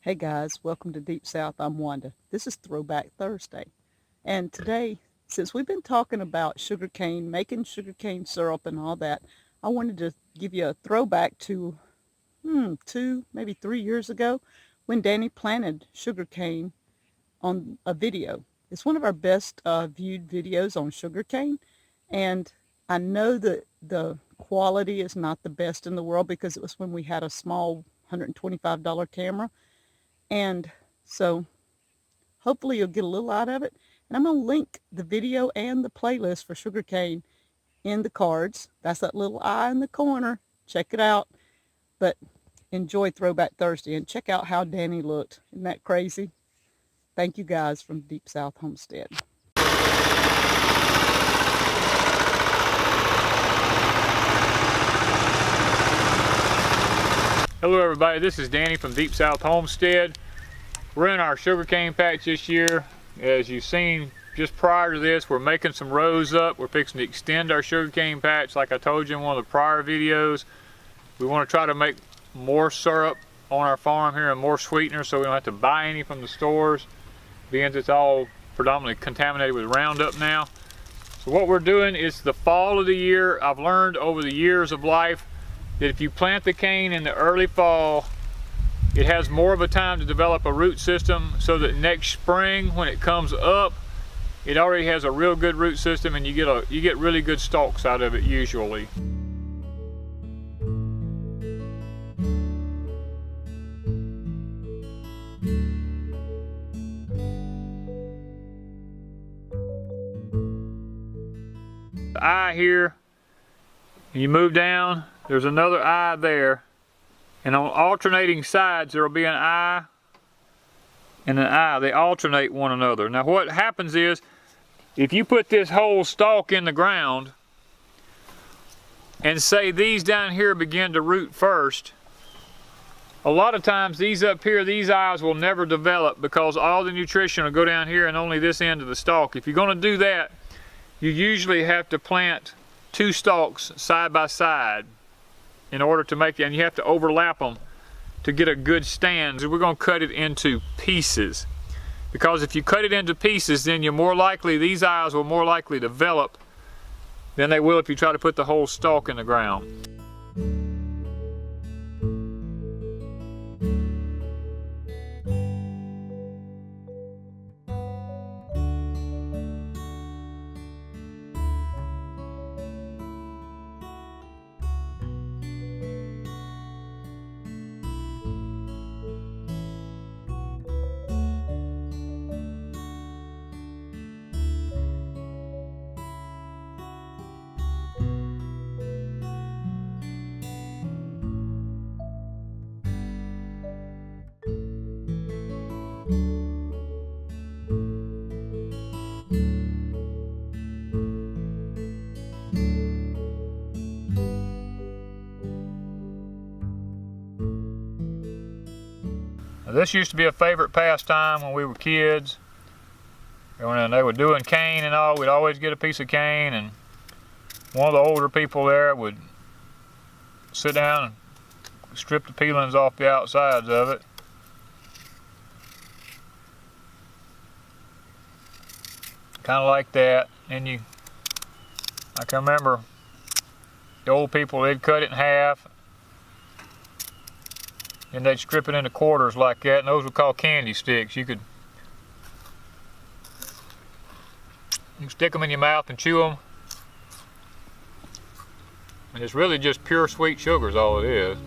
Hey guys, welcome to Deep South. I'm Wanda. This is Throwback Thursday. And today, since we've been talking about sugarcane, making sugarcane syrup and all that, I wanted to give you a throwback to 3 years ago when Danny planted sugarcane on a video. It's one of our best viewed videos on sugarcane. And I know that the quality is not the best in the world because it was when we had a small $125 camera. And so hopefully you'll get a little out of it. And I'm going to link the video and the playlist for sugarcane in the cards. That's that little eye in the corner. Check it out. But enjoy Throwback Thursday and check out how Danny looked. Isn't that crazy? Thank you guys from Deep South Homestead. Hello everybody, this is Danny from Deep South Homestead. We're in our sugarcane patch this year. As you've seen just prior to this, we're making some rows up. We're fixing to extend our sugarcane patch like I told you in one of the prior videos. We want to try to make more syrup on our farm here and more sweetener so we don't have to buy any from the stores, being it's all predominantly contaminated with Roundup now. So what we're doing is the fall of the year. I've learned over the years of life that if you plant the cane in the early fall, it has more of a time to develop a root system so that next spring when it comes up, it already has a real good root system and you get really good stalks out of it usually. The eye here, you move down, there's another eye there, and on alternating sides there will be an eye and an eye. They alternate one another. Now what happens is, if you put this whole stalk in the ground and say these down here begin to root first, a lot of times these up here, these eyes will never develop because all the nutrition will go down here and only this end of the stalk. If you're going to do that, you usually have to plant two stalks side by side in order to make it, and you have to overlap them to get a good stand. So we're going to cut it into pieces, because if you cut it into pieces, then you're more likely, these eyes will more likely develop than they will if you try to put the whole stalk in the ground. This used to be a favorite pastime when we were kids. When they were doing cane and all, we'd always get a piece of cane, and one of the older people there would sit down and strip the peelings off the outsides of it. Kind of like that. And I can remember the old people, they'd cut it in half and they'd strip it into quarters like that, and those were called candy sticks. You could stick them in your mouth and chew them, and it's really just pure sweet sugar is all it is.